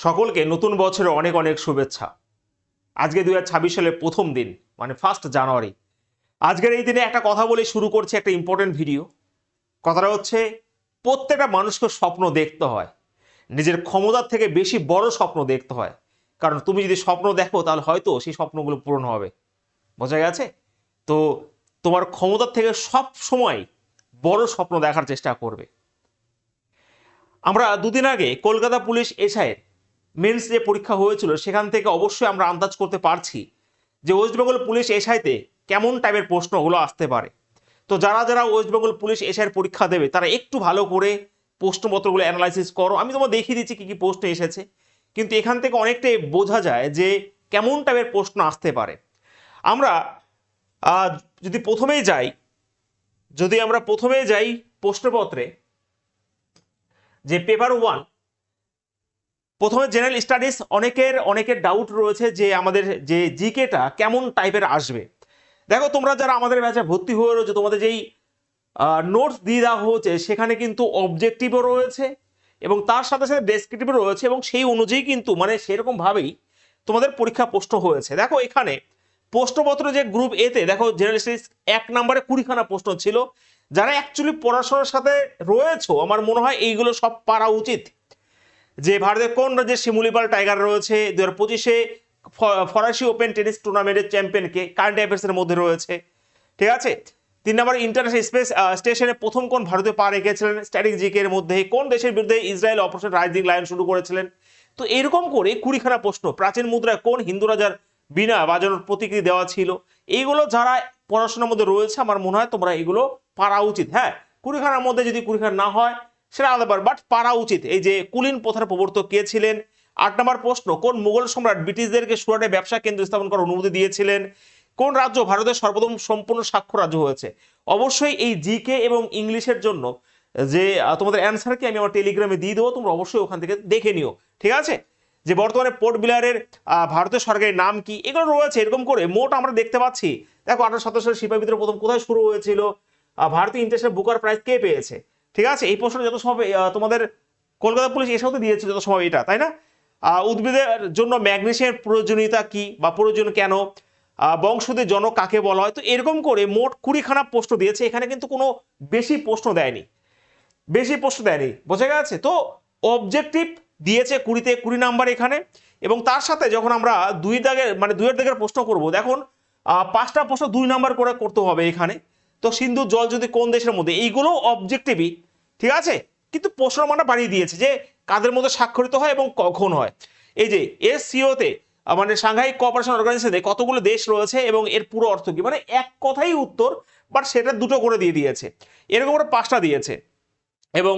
সকলকে নতুন বছরে অনেক অনেক শুভেচ্ছা। আজকে 2026 সালের প্রথম দিন, মানে 1 জানুয়ারি। আজকের এই দিনে একটা কথা বলে শুরু করছে, একটা ইম্পর্টেন্ট ভিডিও। কথাটা হচ্ছে, প্রত্যেকটা মানুষকে স্বপ্ন দেখতে হয়, নিজের ক্ষমতার থেকে বেশি বড় স্বপ্ন দেখতে হয়। কারণ তুমি যদি স্বপ্ন দেখো তাহলে হয়তো সেই স্বপ্নগুলো পূরণ হবে। বোঝা গেছে? তো তোমার ক্ষমতার থেকে সব সময় বড় স্বপ্ন দেখার চেষ্টা করবে। আমরা দুদিন আগে কলকাতা পুলিশ এসআইয়ের মেন্স যে পরীক্ষা হয়েছিল সেখান থেকে অবশ্যই আমরা আন্দাজ করতে পারছি যে ওয়েস্ট বেঙ্গল পুলিশ এসআইতে কেমন টাইপের প্রশ্নগুলো আসতে পারে। তো যারা যারা ওয়েস্ট বেঙ্গল পুলিশ এসআইয়ের পরীক্ষা দেবে তারা একটু ভালো করে প্রশ্নপত্রগুলো অ্যানালাইসিস করো। আমি তোমার দেখিয়ে দিচ্ছি কি কি প্রশ্ন এসেছে, কিন্তু এখান থেকে অনেকটাই বোঝা যায় যে কেমন টাইপের প্রশ্ন আসতে পারে। আমরা যদি প্রথমেই যাই প্রশ্নপত্রে, যে পেপার 1, প্রথমে জেনারেল স্টাডিজ। অনেকের ডাউট রয়েছে যে আমাদের যে জিকেটা কেমন টাইপের আসবে। দেখো, তোমরা যারা আমাদের ব্যাচে ভর্তি হয়ে রয়েছে, তোমাদের যেই নোটস দিয়ে দেওয়া হয়েছে সেখানে কিন্তু অবজেক্টিভও রয়েছে এবং তার সাথে সাথে ডেসক্রিপটিভও রয়েছে, এবং সেই অনুযায়ী কিন্তু মানে সেরকম ভাবেই তোমাদের পরীক্ষা প্রশ্ন হয়েছে। দেখো এখানে প্রশ্নপত্র যে গ্রুপ এতে, দেখো জেনারেল স্টাডিজ 1 নম্বরে 20খানা প্রশ্ন ছিল। যারা অ্যাকচুয়ালি পড়াশোনার সাথে রয়েছে, আমার মনে হয় এইগুলো সব পারা উচিত। যে ভারতের কোন রাজ্যের শিমুলিপাল টাইগার রয়েছে, 2025-এ ফরাসি ওপেন টেনিস টুর্নামেন্টের চ্যাম্পিয়নকে, কারেন্ট অ্যাফেয়ার্সের মধ্যে রয়েছে। ঠিক আছে। 3 নম্বর, ইন্টারন্যাশনাল স্পেস স্টেশনে প্রথম কোন ভারতীয় পা রেখেছিলেন স্ট্যাটিক জিকের মধ্যে, কোন দেশের বিরুদ্ধে ইসরায়েল অপারেশন রাইজিং লায়ন শুরু করেছিলেন। তো এরকম করে 20খানা প্রশ্ন। প্রাচীন মুদ্রায় কোন হিন্দু রাজার বিনা বাজানোর প্রতিকৃতি দেওয়া ছিল। এইগুলো যারা পড়াশোনার মধ্যে রয়েছে, আমার মনে হয় তোমরা এগুলো পারা উচিত। হ্যাঁ, 20খানার মধ্যে যদি 20খানা না হয় সেটা আলাদা ব্যাপার, বাট পারা উচিত। এই যে কুলীন প্রথার প্রবর্তক কে ছিলেন। 8 নম্বর প্রশ্ন, কোন মুঘল সম্রাট ব্রিটিশদেরকে সুরাটে ব্যবসা কেন্দ্র স্থাপন করার অনুমতি দিয়েছিলেন। কোন রাজ্য ভারতের সর্বপ্রথম সম্পূর্ণ স্বাক্ষর রাজ্য হয়েছে। অবশ্যই এই জিকে এবং ইংলিশের জন্য যে তোমাদের অ্যান্সার কি আমি আমার টেলিগ্রামে দিয়ে দেবো, তোমরা অবশ্যই ওখান থেকে দেখে নিও। ঠিক আছে। যে বর্তমানে পোর্ট ব্লেয়ারের ভারতের সরকারের নাম কি, এগুলো রয়েছে। এরকম করে মোট আমরা দেখতে পাচ্ছি। দেখো 1827 সালে সিপাহী বিদ্রোহ প্রথম কোথায় শুরু হয়েছিল, ভারতীয় ইন্টারন্যাশনাল বুকার প্রাইজ কে পেয়েছে। ঠিক আছে। এই প্রশ্ন যত সময় তোমাদের কলকাতা পুলিশ এসেও তো দিয়েছে যত সময়, এটা তাই না। উদ্ভিদের জন্য ম্যাগনেসিয়ামের প্রয়োজনীয়তা কি বা প্রয়োজন কেন, বংশদের জনক কাকে বলা হয়। তো এরকম করে মোট 20খানা প্রশ্ন দিয়েছে। এখানে কিন্তু কোনো বেশি প্রশ্ন দেয়নি। বোঝা গেছে? তো অবজেক্টিভ দিয়েছে 20 নাম্বার এখানে। এবং তার সাথে যখন আমরা দুইয়ের দাগের প্রশ্ন করব, দেখুন 5টা প্রশ্ন 2 নাম্বার করে করতে হবে এখানে। তো সিন্ধু জল যদি কোন দেশের মধ্যে, এইগুলো অবজেক্টিভই। ঠিক আছে। কিন্তু প্রশ্ন মানটা বাড়িয়ে দিয়েছে যে কাদের মধ্যে স্বাক্ষরিত হয় এবং কখন হয়। এই যে এসসিওতে মানে সাংহাই কোঅপারেশন অর্গানাইজেশনে কতগুলো দেশ রয়েছে এবং এর পুরো অর্থ কি, মানে এক কথাই উত্তর, বাট সেটা 2টো করে দিয়ে দিয়েছে। এরকম করে 5টা দিয়েছে। এবং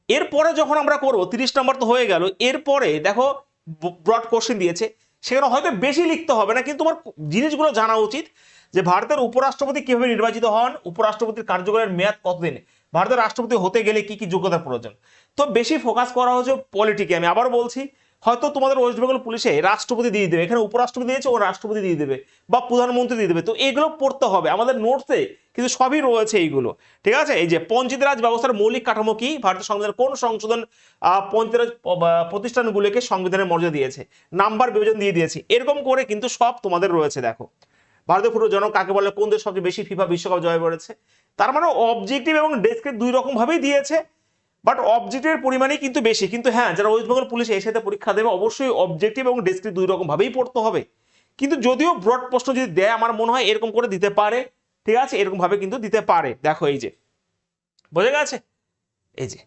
এরপরে যখন আমরা করবো 30 নম্বর তো হয়ে গেল। এরপরে দেখো ব্রড কোশ্চেন দিয়েছে, সেখানে হয়তো বেশি লিখতে হবে না, কিন্তু তোমার জিনিসগুলো জানা উচিত। যে ভারতের উপরাষ্ট্রপতি কিভাবে নির্বাচিত হন, উপরাষ্ট্রপতির কার্যকালের মেয়াদ কতদিন, ভারতের রাষ্ট্রপতি হতে গেলে কি কি যোগ্যতার প্রয়োজন। তো বেশি ফোকাস করা হচ্ছে পলিটিকে। আমি আবার বলছি, হয়তো তোমাদের ওয়েস্ট বেঙ্গল পুলিশে রাষ্ট্রপতি দিয়ে দেবে, এখানে উপরাষ্ট্রপতি দিয়েছে ও রাষ্ট্রপতি দিয়ে দেবে বা প্রধানমন্ত্রী দিয়ে দেবে। তো এগুলো পড়তে হবে আমাদের নোটসে, কিন্তু সবই রয়েছে এইগুলো। ঠিক আছে। এই যে পঞ্চায়েত রাজ ব্যবস্থার মৌলিক কাঠামো কি, ভারতের সংবিধানের কোন সংশোধন পঞ্চায়েত রাজ প্রতিষ্ঠানগুলোকে সংবিধানের মর্যাদা দিয়েছে, নাম্বার বিভাজন দিয়ে দিয়েছে। এরকম করে কিন্তু সব তোমাদের রয়েছে। দেখো, ভারতের ফুটবল জনক কাকে বলে, কোন দেশ সবচেয়ে বেশি ফিফা বিশ্বকাপ জয় করেছে। তার মানে অবজেক্টিভ এবং ডেসক্রিপটিভ 2 রকম ভাবেই দিয়েছে, বাট অবজেক্টিভের পরিমাণই কিন্তু বেশি। কিন্তু হ্যাঁ, যারা ওয়েস্ট বেঙ্গল পুলিশ এর সাথে পরীক্ষা দেবে অবশ্যই অবজেক্টিভ এবং ডেসক্রিপটিভ 2 রকম ভাবেই পড়তে হবে। কিন্তু যদিও ব্রড প্রশ্ন যদি দেয়, আমার মনে হয় এরকম করে দিতে পারে। ঠিক আছে। এরকম ভাবে কিন্তু দিতে পারে। দেখো এই যে, বোঝা গেছে? এই যে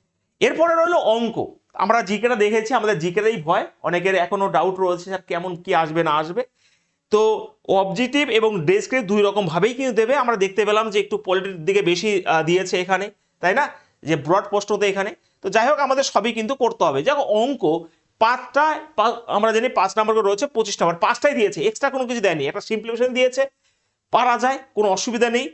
এরপরে রইলো অঙ্ক। আমরা জিকেটা দেখেছি, আমাদের জিকেটাই ভয়, অনেকের এখনো ডাউট রয়েছে স্যার কেমন কি আসবে না আসবে। তো অবজেক্টিভ এবং ডেসক্রিপটিভ 2 রকম ভাবেই কিন্তু দেবে। আমরা দেখতে পেলাম যে একটু পলিটির দিকে বেশি দিয়েছে এখানে, তাই না, যে ব্রড প্রশ্নতে এখানে। তো যাই হোক, আমাদের সবই কিন্তু করতে হবে। দেখো অঙ্ক 5টা, আমরা জানি 5 নাম্বার করে রয়েছে, 25 নাম্বার 5টাই দিয়েছে, এক্সট্রা কোনো কিছু দেয়নি। একটা সিম্পলিফিকেশন দিয়েছে, পারা যায়, কোনো অসুবিধা নেই।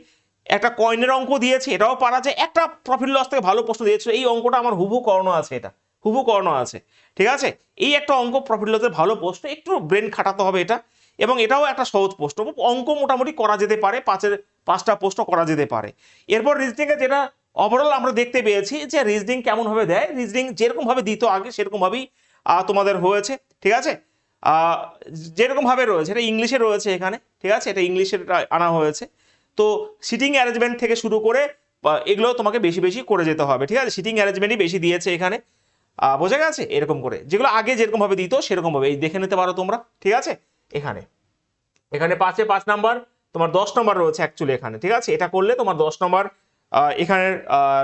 একটা কয়েনের অঙ্ক দিয়েছে, এটাও পারা যায়। একটা প্রফিট লস থেকে ভালো প্রশ্ন দিয়েছে, এই অঙ্কটা আমার হুবহু করানো আছে, এটা হুবহু করানো আছে। ঠিক আছে। এই একটা অঙ্ক প্রফিট লসের ভালো প্রশ্ন, একটু ব্রেন খাটাতে হবে এটা। এবং এটাও একটা সহজ প্রশ্ন, অঙ্ক মোটামুটি করা যেতে পারে, 5টা প্রশ্ন করা যেতে পারে। এরপর রিজনিং এ যেটা ওভারঅল আমরা দেখতে পেয়েছি যে রিজনিং কেমন ভাবে দেয়, রিজনিং যেরকম ভাবে দিত আগে সেরকম ভাবেই তোমাদের হয়েছে, ঠিক আছে। যেরকম ভাবে রয়েছে, এটা ইংলিশে রয়েছে এখানে, ঠিক আছে, এটা ইংলিশে আনা হয়েছে। তো সিটিং অ্যারেঞ্জমেন্ট থেকে শুরু করে এগুলো তোমাকে বেশি বেশি করে যেতে হবে, ঠিক আছে। সিটিং অ্যারেঞ্জমেন্টই বেশি দিয়েছে এখানে, বোঝা গেছে। এরকম করে যেগুলো আগে যেরকম ভাবে দিত সেরকম ভাবে এই দেখে নিতে পারো তোমরা, ঠিক আছে। এখানে এখানে 5-এ 5 নাম্বার, তোমার 10 নম্বর রয়েছে অ্যাকচুয়ালি এখানে, ঠিক আছে। এটা করলে তোমার 10 নম্বর এখানে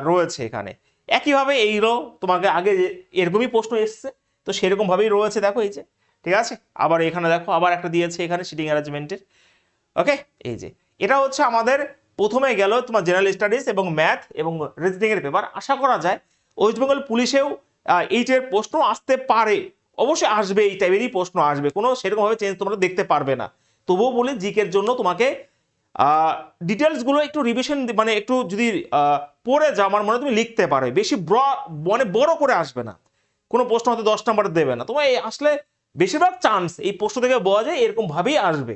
রয়েছে এখানে। একইভাবে এইগুলো তোমাকে আগে এরকমই প্রশ্ন এসছে, তো সেরকম ভাবেই রয়েছে, দেখো এই যে, ঠিক আছে। আবার এখানে দেখো আবার একটা দিয়েছে এখানে সিটিং অ্যারেঞ্জমেন্টের, ওকে। এই যে এটা হচ্ছে আমাদের প্রথমে গেল তোমার জেনারেল স্টাডিজ এবং ম্যাথ এবং রিজনিং এর পেপার। আশা করা যায় ওয়েস্ট বেঙ্গল পুলিশেও এইটার প্রশ্ন আসতে পারে, অবশ্যই আসবে, এই টাইপেরই প্রশ্ন আসবে, কোনো সেরকম ভাবে চেঞ্জ তোমরা দেখতে পারবে না। তবুও বলি জিকের জন্য তোমাকে ডিটেলসগুলো একটু রিভিশন, মানে একটু যদি পড়ে যাও আমার মনে তুমি লিখতে পারো, বেশি মানে বড় করে আসবে না, কোনো প্রশ্ন হয়তো 10 নাম্বার দেবে না তোমার। এই আসলে বেশিরভাগ চান্স এই প্রশ্ন থেকে বোঝা যায় এরকম ভাবেই আসবে।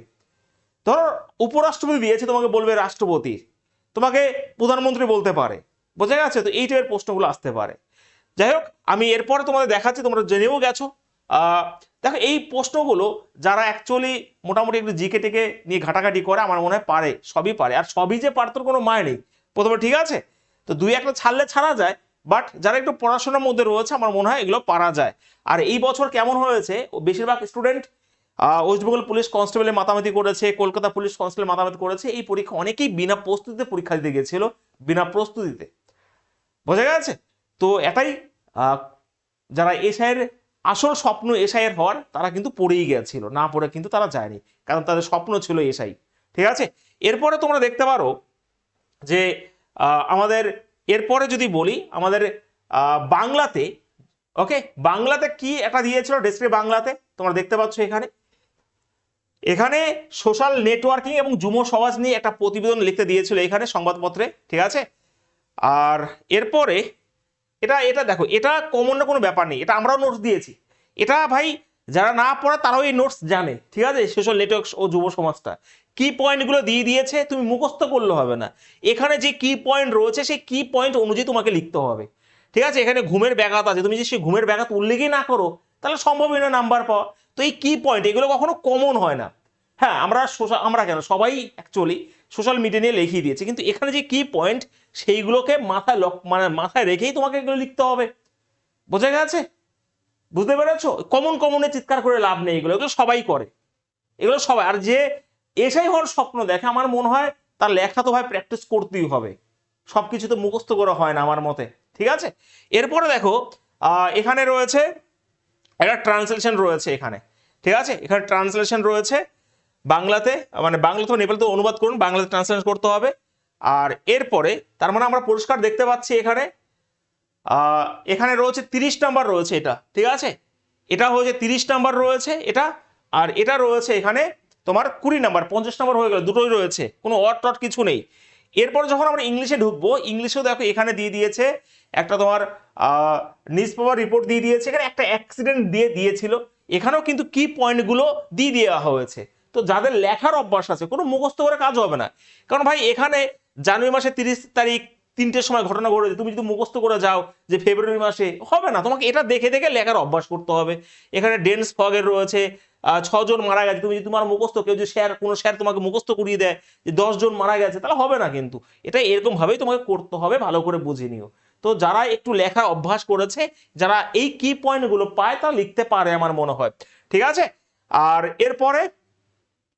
ধরো উপরাষ্ট্রপতি দিয়েছে, তোমাকে বলবে রাষ্ট্রপতি, তোমাকে প্রধানমন্ত্রী বলতে পারে, বোঝা গেছে। তো এই টাইপের প্রশ্নগুলো আসতে পারে। যাই হোক, আমি এরপরে তোমাদের দেখাচ্ছি, তোমরা জেনেও গেছো। দেখো এই প্রশ্নগুলো যারা অ্যাকচুয়ালি মোটামুটি একটু জিকে টেকে নিয়ে ঘাটাঘাটি করে আমার মনে হয় পারে, সবই পারে। আর সবই যে পারতোর কোনো মানে নেই প্রথমে, ঠিক আছে। তো দুই একটা ছাড়লে ছাড়া যায়, বাট যারা একটু পড়াশোনার মধ্যে রয়েছে আমার মনে হয় এগুলো পারা যায়। আর এই বছর কেমন হয়েছে, বেশিরভাগ স্টুডেন্ট ওয়েস্ট বেঙ্গল পুলিশ কনস্টেবলের মাতামাতি করেছে, কলকাতা পুলিশ কনস্টেবল মাতামাতি করেছে। এই পরীক্ষা অনেকেই বিনা প্রস্তুতিতে পরীক্ষা দিতে গিয়েছিল, বিনা প্রস্তুতিতে, বোঝা গেছে। তো এটাই যারা এসআইয়ের আসল স্বপ্ন এসআইয়ের হওয়ার, তারা কিন্তু পড়েই গিয়েছিল, না পড়ে কিন্তু তারা যায়নি, কারণ তাদের স্বপ্ন ছিল এসআই, ঠিক আছে। এরপরে তোমরা দেখতে পারো যে আমাদের এরপরে যদি বলি আমাদের বাংলাতে, ওকে, বাংলাতে কি একটা দিয়েছিল ডেসক্রিপ বাংলাতে, তোমরা দেখতে পাচ্ছ এখানে। এখানে সোশ্যাল নেটওয়ার্কিং এবং যুব সমাজ নিয়ে একটা প্রতিবেদন লিখতে দিয়েছিল এখানে সংবাদপত্রে, ঠিক আছে। আর এরপরে এটা এটা দেখো, এটা কমন না কোনো ব্যাপার নেই, এটা আমরাও নোটস দিয়েছি। এটা ভাই যারা না পড়ে তারাও এই নোটস জানে, ঠিক আছে। সোশ্যাল নেটওয়ার্ক ও যুব সমাজটা কি পয়েন্টগুলো দিয়ে দিয়েছে, তুমি মুখস্থ করলে হবে না। এখানে যে কি পয়েন্ট রয়েছে সেই কি পয়েন্ট অনুযায়ী তোমাকে লিখতে হবে, ঠিক আছে। এখানে ঘুমের ব্যাঘাত আছে, তুমি যদি সেই ঘুমের ব্যাঘাত উল্লেখই না করো তাহলে সম্ভবই না নাম্বার পাওয়া। তো এই কি পয়েন্ট এগুলো কখনো কমন হয় না। হ্যাঁ, আমরা কেন সবাই অ্যাকচুয়ালি সোশ্যাল মিডিয়া নিয়ে লিখিয়ে দিয়েছে, কিন্তু এখানে যে কি পয়েন্ট সেইগুলোকে মাথায় মানে মাথায় রেখেই তোমাকে এগুলো লিখতে হবে, বোঝা গেছে, বুঝতে পেরেছো। কমনে চিৎকার করে লাভ নেই, এগুলো এগুলো সবাই করে, এগুলো সবাই। আর যে এসআই হওয়ার স্বপ্ন দেখে আমার মনে হয় তার লেখা তো ভাই প্র্যাকটিস করতেই হবে, সবকিছু তো মুখস্থ করা হয় না আমার মতে, ঠিক আছে। এরপরে দেখো এখানে রয়েছে একটা ট্রান্সলেশন রয়েছে এখানে, ঠিক আছে। এখানে ট্রান্সলেশন রয়েছে বাংলাতে, মানে বাংলা তো নেপালে তো অনুবাদ করুন, বাংলাতে ট্রান্সলেশন করতে হবে। আর এরপরে তার মানে আমরা পরিষ্কার দেখতে পাচ্ছি এখানে এখানে রয়েছে 30 নাম্বার রয়েছে এটা, ঠিক আছে। এটা হচ্ছে 30 নাম্বার রয়েছে এটা, আর এটা রয়েছে এখানে তোমার 20 নাম্বার, 50 নাম্বার হয়ে গেল, দুটোই রয়েছে, কোনো অট টট কিছু নেই। এরপর যখন আমরা ইংলিশে ঢুকবো, ইংলিশেও দেখো এখানে দিয়ে দিয়েছে একটা তোমার নিউজ পেপার রিপোর্ট দিয়ে দিয়েছে, এখানে একটা অ্যাক্সিডেন্ট দিয়ে দিয়েছিল, এখানেও কিন্তু কি পয়েন্টগুলো দিয়ে দেওয়া হয়েছে। তো যাদের লেখার অভ্যাস আছে কোনো মুখস্থ করে কাজ হবে না, কারণ ভাই এখানে জানুয়ারি মাসে 30 তারিখ 3টের সময় ঘটনা ঘটেছে, তুমি যদি মুখস্থ করে যাও যে ফেব্রুয়ারি মাসে, হবে না, তোমাকে এটা দেখে দেখে লেখার অভ্যাস করতে হবে। এখানে ডেন্স ফগের রয়েছে 6 জন মারা গেছে, তুমি যদি তোমার মুখস্থ কেউ যদি কোনো স্যার তোমাকে মুখস্থ করিয়ে দেয় যে 10 জন মারা গেছে, তাহলে হবে না, কিন্তু এটা এরকম ভাবেই তোমাকে করতে হবে, ভালো করে বুঝে নিও। তো যারা একটু লেখার অভ্যাস করেছে, যারা এই কি পয়েন্টগুলো পায় তা লিখতে পারে আমার মনে হয়, ঠিক আছে। আর এরপরে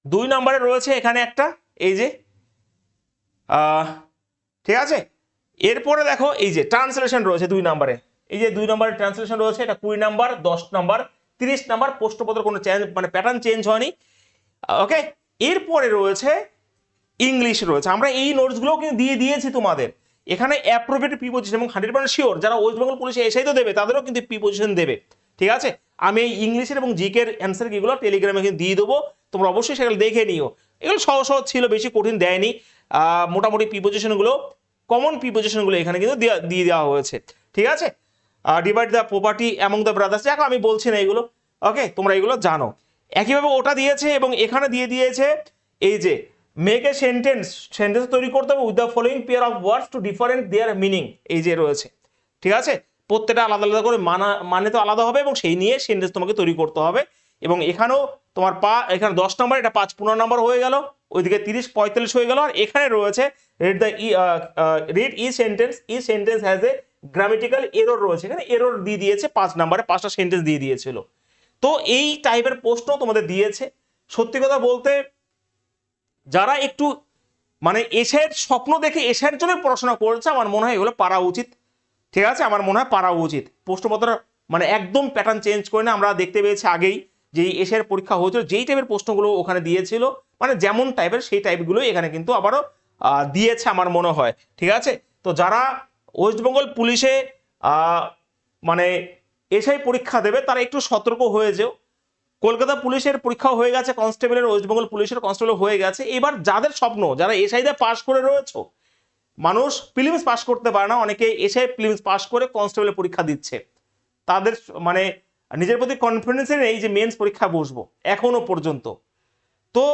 2 নম্বরে রয়েছে এখানে একটা, এই যে ঠিক আছে। এরপরে দেখো এই যে ট্রান্সলেশন রয়েছে 2 নম্বরে, এই যে 2 নম্বরের ট্রান্সলেশন রয়েছে, এটা 20 নাম্বার, 10 নাম্বার, 30 নাম্বার, প্রশ্নপত্র কোনো চেঞ্জ মানে প্যাটার্ন চেঞ্জ হয়নি, ওকে। এরপরে রয়েছে ইংলিশ রয়েছে, আমরা এই নোটসগুলোও কিন্তু দিয়ে দিয়েছি তোমাদের। এখানে অ্যাপ্রোপ্রিয়েট প্রিপোজিশন এবং 100% শিওর যারা ওয়েস্ট বেঙ্গল পুলিশে এসেই তো দেবে তাদেরও কিন্তু প্রিপোজিশন দেবে, ঠিক আছে। আমি এই ইংলিশের এবং জিকের অ্যান্সার কিগুলো টেলিগ্রামে কিন্তু দিয়ে দেবো, তোমরা অবশ্যই সেগুলো দেখে নিও। এগুলো সহজ সহজ ছিল, বেশি কঠিন দেয়নি। মোটামুটি প্রিপোজিশনগুলো, কমন প্রিপোজিশনগুলো এখানে কিন্তু দিয়ে দেওয়া হয়েছে, ঠিক আছে। Divide the property among the brothers, দেখো আমি বলছি না এগুলো, ওকে, তোমরা এগুলো জানো। একইভাবে ওটা দিয়েছে এবং এখানে দিয়ে দিয়েছে এই যে মেক এ সেন্টেন্স তৈরি করতে হবে with the following pair of words two different their meaning, এই যে রয়েছে, ঠিক আছে। প্রত্যেকটা আলাদা আলাদা করে মানে তো আলাদা হবে এবং সেই নিয়ে সেন্টেন্স তোমাকে তৈরি করতে হবে। এবং এখানেও তোমার এখানে 10 নম্বর, এটা 5 15 নম্বর হয়ে গেল, ওইদিকে 30 45 হয়ে গেল। আর এখানে রয়েছে read E sentence has a grammatical error রয়েছে, এখানে এরর দিয়ে দিয়েছে 5 নম্বরে, 5টা সেন্টেন্স দিয়ে দিয়েছিল। তো এই টাইপের প্রশ্ন তোমাদের দিয়েছে। সত্যি কথা বলতে যারা একটু মানে এসের স্বপ্ন দেখে এসের জন্য পড়াশোনা করেছে, আমার মনে হয় এগুলো পারা উচিত। ঠিক আছে, আমার মনে হয় পারা উচিত। প্রশ্নপত্র মানে একদম প্যাটার্ন চেঞ্জ করে না, আমরা দেখতে পেয়েছি আগেই যে এসের পরীক্ষা হয়েছিল, যেই টাইপের প্রশ্নগুলো ওখানে দিয়েছিল মানে যেমন টাইপের সেই টাইপগুলোই এখানে কিন্তু আবারও দিয়েছে আমার মনে হয়। ঠিক আছে, তো যারা ওয়েস্টবেঙ্গল পুলিশে মানে এসআই পরীক্ষা দেবে তারা একটু সতর্ক হয়ে যেও। কলকাতা পুলিশের পরীক্ষাও হয়ে গেছে, কনস্টেবলের, ওয়েস্টবেঙ্গল পুলিশের কনস্টেবল হয়ে গেছে। এবার যাদের স্বপ্ন, যারা এসআইতে পাস করে রয়েছে, মানুষ প্রিলিমস পাস করতে পারে না, অনেকে এসআই প্রিলিমস পাস করে কনস্টেবলের পরীক্ষা দিচ্ছে, তাদের মানে নিজের প্রতি কনফিডেন্সে নেই যে মেন্স পরীক্ষা বসবো এখনো পর্যন্ত। তো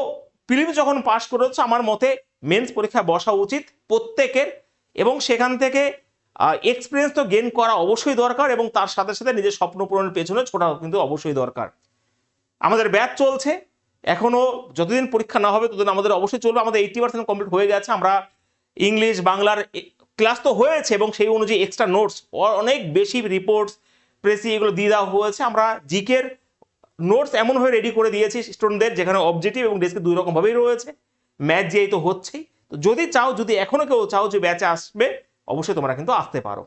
প্রিলিমস যখন পাস করেছে আমার মতে মেন্স পরীক্ষা বসা উচিত প্রত্যেকের, এবং সেখান থেকে এক্সপিরিয়েন্স তো গেইন করা অবশ্যই দরকার, এবং তার সাথে সাথে নিজের স্বপ্ন পূরণের পেছনে ছোটাও কিন্তু অবশ্যই দরকার। আমাদের ব্যাচ চলছে এখনো, যতদিন পরীক্ষা না হবে ততদিন আমাদের অবশ্যই চলবে। আমাদের 80% কমপ্লিট হয়ে গেছে। আমরা ইংলিশ বাংলার ক্লাস তো হয়েছে এবং সেই অনুযায়ী এক্সট্রা নোটস অনেক বেশি রিপোর্টস প্রেসি এগুলো দিয়ে দেওয়া হয়েছে। আমরা জিকের নোটস এমনভাবে রেডি করে দিয়েছি স্টুডেন্টদের, যেখানে অবজেক্টিভ এবং ডেস্কে 2 রকম ভাবেই রয়েছে। ম্যাথ যেই তো হচ্ছেই, তো যদি চাও, যদি এখনো কেউ চাও যে ব্যাচে আসবে, অবশ্যই তোমরা কিন্তু আসতে পারো।